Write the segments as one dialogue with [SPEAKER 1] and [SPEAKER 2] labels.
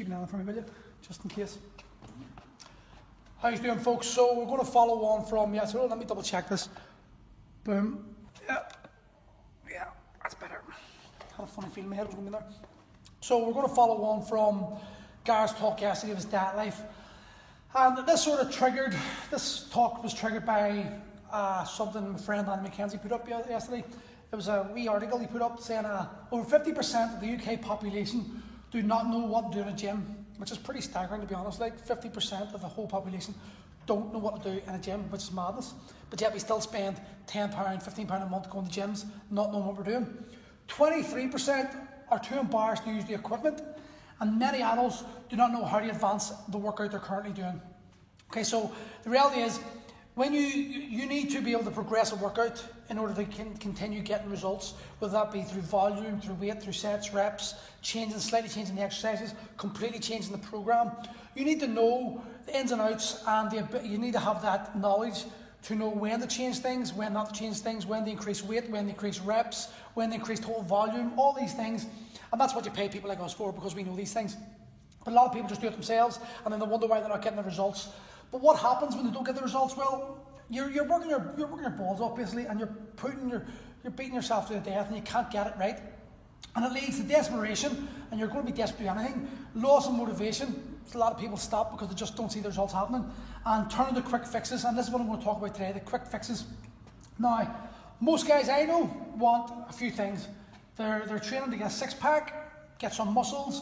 [SPEAKER 1] keep an eye on for me, will you? Just in case. How you doing, folks? So we're going to follow on from, so let me double check this. Boom. Yeah, that's better. Had a funny feeling my head was going to be there. So we're going to follow on from Gareth's talk yesterday of his diet life. And this talk was triggered by something my friend Andy McKenzie put up yesterday. It was a wee article he put up saying over 50% of the UK population do not know what to do in a gym, which is pretty staggering, to be honest. Like 50% of the whole population don't know what to do in a gym, which is madness. But yet we still spend £10, £15 a month going to gyms, not knowing what we're doing. 23% are too embarrassed to use the equipment, and many adults do not know how to advance the workout they're currently doing. Okay, so the reality is, when you need to be able to progress a workout in order to continue getting results, whether that be through volume, through weight, through sets, reps, slightly changing the exercises, completely changing the program. You need to know the ins and outs, and you need to have that knowledge to know when to change things, when not to change things, when to increase weight, when to increase reps, when to increase total volume, all these things. And that's what you pay people like us for, because we know these things. But a lot of people just do it themselves, and then they wonder why they're not getting the results. But what happens when they don't get the results? Well, you're working your balls off basically, and you're beating yourself to death, and you can't get it right. And it leads to desperation, and you're going to be desperate to do anything. Loss of motivation. A lot of people stop because they just don't see the results happening, and turn to quick fixes. And this is what I'm going to talk about today: the quick fixes. Now, most guys I know want a few things. They're training to get a six-pack, get some muscles,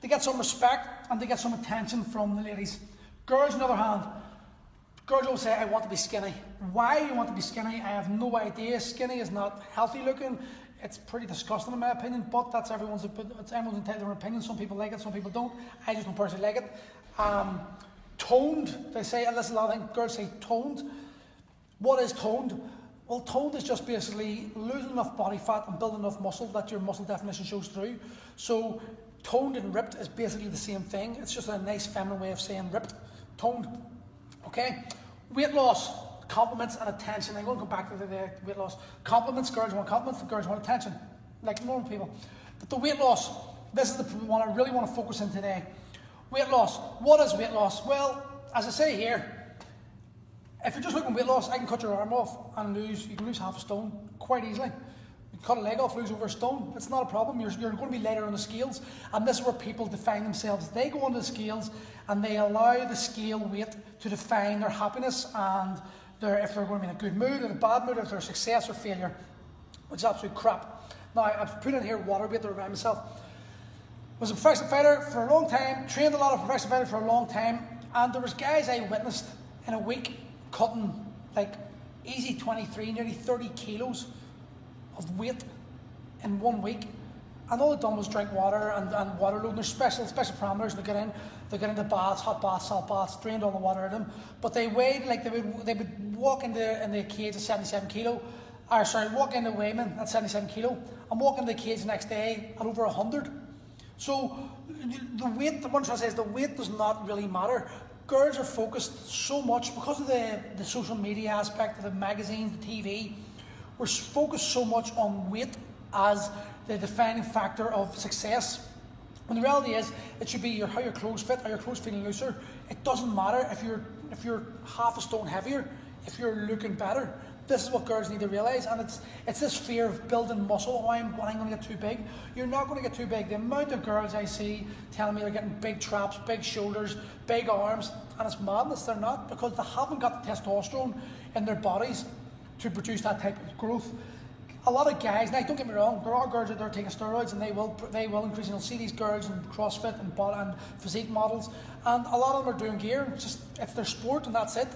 [SPEAKER 1] they get some respect, and they get some attention from the ladies. Girls, on the other hand, girls will say, I want to be skinny. Why you want to be skinny, I have no idea. Skinny is not healthy looking. It's pretty disgusting in my opinion, but that's everyone's entitled to their opinion. Some people like it, some people don't. I just don't personally like it. Toned, they say, and listen, a lot of things, girls say toned. What is toned? Well, toned is just basically losing enough body fat and building enough muscle that your muscle definition shows through. So toned and ripped is basically the same thing. It's just a nice feminine way of saying ripped. Toned. Okay? Weight loss, compliments and attention. I'm going to go back to the weight loss. Compliments, girls want compliments, girls want attention, like normal people. But the weight loss, this is the one I really want to focus on today. Weight loss. What is weight loss? Well, as I say here, if you're just looking at weight loss, I can cut your arm off and you can lose half a stone quite easily. You cut a leg off, lose over a stone. It's not a problem. You're going to be lighter on the scales. And this is where people define themselves. They go on the scales and they allow the scale weight to define their happiness and if they're going to be in a good mood or a bad mood, if they're success or failure, which is absolute crap. Now, I've put in here water weight to remind myself. Was a professional fighter for a long time, trained a lot of professional fighters for a long time, and there was guys I witnessed in a week cutting like easy 23, nearly 30 kilos of weight in 1 week, and all they'd done was drink water and water loading. There's special parameters. They get into baths, hot baths, salt baths, drained all the water out of them. But they weighed like they would walk in the cage at 77 kilo, walk into Weightman at 77 kilo, and walk into the cage the next day at over 100. So the weight, the one trying to say is the weight does not really matter. Girls are focused so much because of the social media aspect of the magazines, the TV. We're focused so much on weight as the defining factor of success. When the reality is, it should be how your clothes fit, are your clothes feeling looser. It doesn't matter if you're half a stone heavier, if you're looking better. This is what girls need to realise, and it's this fear of building muscle. Oh, I'm going to get too big. You're not going to get too big. The amount of girls I see telling me they're getting big traps, big shoulders, big arms, and it's madness. They're not, because they haven't got the testosterone in their bodies to produce that type of growth. A lot of guys, now don't get me wrong, there are girls out there taking steroids, and they will increase. You'll see these girls in CrossFit and physique models, and a lot of them are doing gear. It's their sport, and that's it.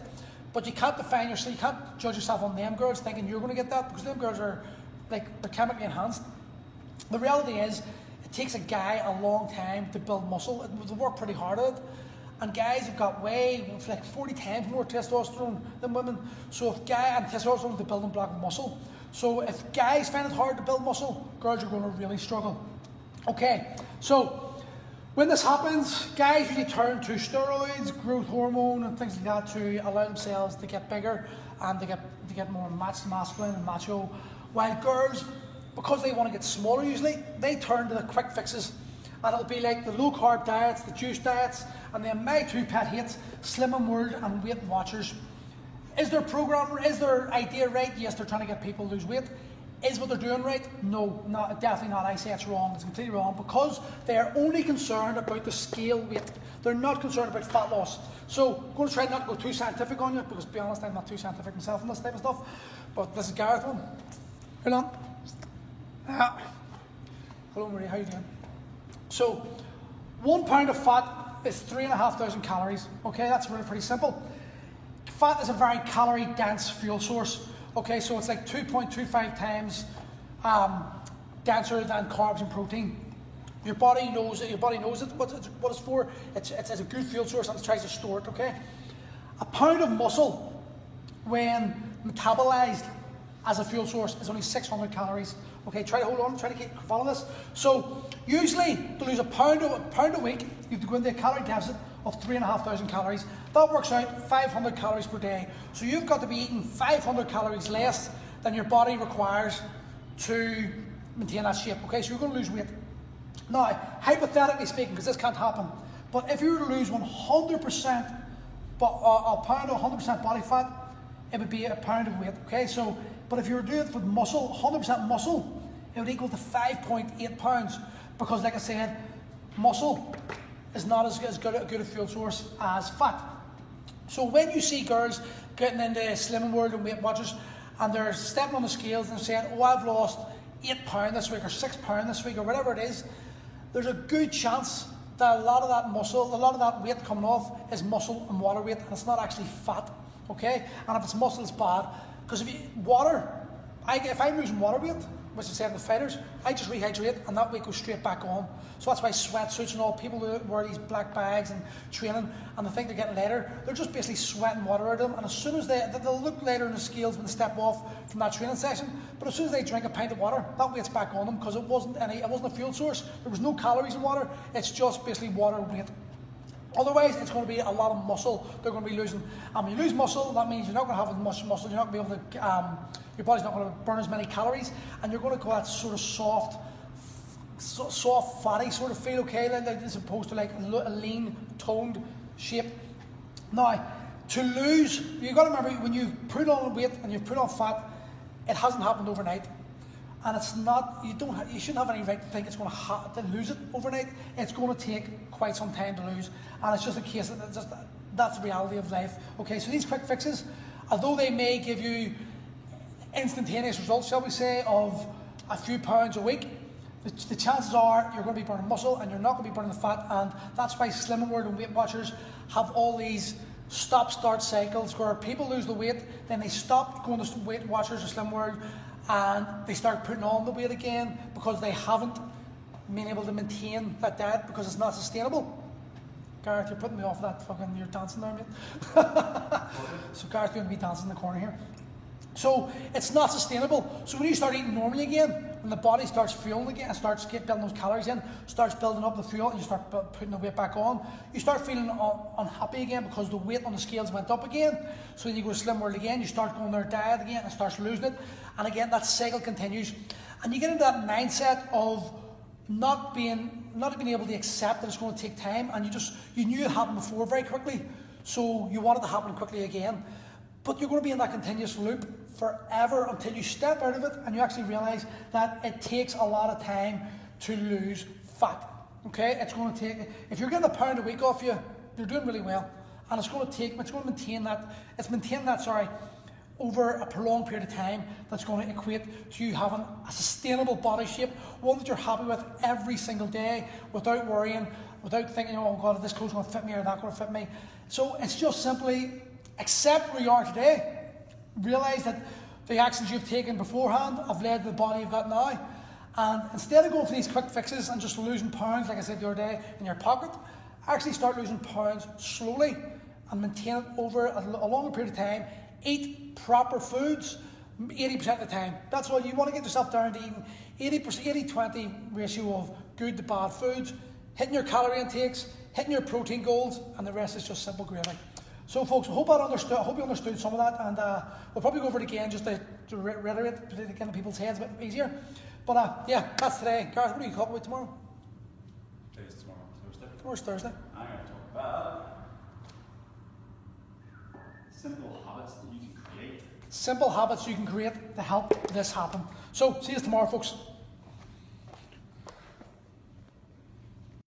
[SPEAKER 1] But you can't define yourself, you can't judge yourself on them girls thinking you're going to get that, because them girls are they're chemically enhanced. The reality is, it takes a guy a long time to build muscle. They work pretty hard at it. And guys have got like 40 times more testosterone than women. So and testosterone is the building block of muscle. So if guys find it hard to build muscle, girls are going to really struggle. Okay, so when this happens, guys usually turn to steroids, growth hormone, and things like that to allow themselves to get bigger and to get more masculine and macho. While girls, because they want to get smaller usually, they turn to the quick fixes. and it'll be like the low carb diets, the juice diets, and then my two pet hates, Slimming World and Weight Watchers. Is their program, is their idea right? Yes, they're trying to get people to lose weight. Is what they're doing right? No, definitely not. I say it's wrong. It's completely wrong because they are only concerned about the scale weight. They're not concerned about fat loss. So I'm going to try not to go too scientific on you because, to be honest, I'm not too scientific myself in this type of stuff. But this is Gareth one. Hold on. Hello, Marie. How you doing? So 1 pound of fat is 3,500 calories. Okay, that's really pretty simple. Fat is a very calorie-dense fuel source. Okay, so it's like 2.25 times denser than carbs and protein. Your body knows it. What it's for. It's a good fuel source and it tries to store it. Okay, a pound of muscle, when metabolized as a fuel source, is only 600 calories. Okay, try to hold on. Try to follow this. So usually to lose a pound a week, you have to go into a calorie deficit of 3,500 calories. That works out 500 calories per day. So you've got to be eating 500 calories less than your body requires to maintain that shape. Okay, so you're going to lose weight. Now, hypothetically speaking, because this can't happen, but if you were to lose 100%, a pound of 100% body fat, it would be a pound of weight. Okay, so, but if you were to do it with muscle, 100% muscle, it would equal to 5.8 pounds. Because, like I said, muscle is not as good a fuel source as fat. So when you see girls getting into Slimming World and Weight Watchers and they're stepping on the scales and saying, oh, I've lost 8 pounds this week or 6 pounds this week or whatever it is, there's a good chance that a lot of that muscle, a lot of that weight coming off is muscle and water weight, and it's not actually fat, okay? And if it's muscle, it's bad. Because if I'm losing water weight, which is said the fighters, I just rehydrate and that weight goes straight back on. So that's why sweatsuits and all, people who wear these black bags and training and they think they're getting lighter, they're just basically sweating water out of them, and as soon as they'll look lighter in the scales when they step off from that training session, but as soon as they drink a pint of water, that weight's back on them because it wasn't a fuel source, there was no calories in water, it's just basically water weight. Otherwise, it's going to be a lot of muscle they're going to be losing. And when you lose muscle, that means you're not going to have as much muscle, you're not going to be able to, your body's not going to burn as many calories, and you're going to go that sort of soft, fatty sort of feel, okay, as opposed to like a lean, toned shape. Now, to lose, you've got to remember, when you put on weight and you've put on fat, it hasn't happened overnight. And it's not, you shouldn't have any right to think it's going to lose it overnight. It's going to take quite some time to lose. And it's just a case that that's the reality of life. Okay, so these quick fixes, although they may give you instantaneous results, shall we say, of a few pounds a week, the chances are you're going to be burning muscle and you're not going to be burning the fat. And that's why Slimming World and Weight Watchers have all these stop-start cycles where people lose the weight, then they stop going to Weight Watchers or Slimming World, and they start putting on the weight again because they haven't been able to maintain that diet because it's not sustainable. Gareth, you're putting me off that fucking, you're dancing there, mate. So Gareth's doing me dancing in the corner here. So it's not sustainable. So when you start eating normally again, when the body starts fueling again and starts building those calories in, starts building up the fuel, and you start putting the weight back on, you start feeling unhappy again because the weight on the scales went up again. So then you go to Slim World again, you start going their diet again and starts losing it. And again, that cycle continues. And you get into that mindset of not being able to accept that it's going to take time, and you knew it happened before very quickly, so you want it to happen quickly again. But you're going to be in that continuous loop forever until you step out of it and you actually realize that it takes a lot of time to lose fat. Okay, it's going to take, if you're getting a pound a week off you, you're doing really well, and it's going to maintain that over a prolonged period of time. That's going to equate to you having a sustainable body shape, one that you're happy with every single day, without worrying, without thinking, oh God, this clothes going to fit me or that going to fit me. So it's just simply accept where you are today, realize that the actions you've taken beforehand have led to the body you've got now, and instead of going for these quick fixes and just losing pounds, like I said the other day, in your pocket, actually start losing pounds slowly and maintain it over a longer period of time. Eat proper foods 80% of the time. That's all. You want to get yourself down to eating 80-20 ratio of good to bad foods, hitting your calorie intakes, hitting your protein goals, and the rest is just simple gravy. So folks, I hope you understood some of that, and we'll probably go over it again just to reiterate, to get into people's heads a bit easier. But yeah, that's today. Gareth, what do you come up with tomorrow?
[SPEAKER 2] Today's tomorrow, Thursday.
[SPEAKER 1] Tomorrow's Thursday.
[SPEAKER 2] I'm going to talk about simple habits that you can create.
[SPEAKER 1] Simple habits you can create to help this happen. So, see you tomorrow, folks.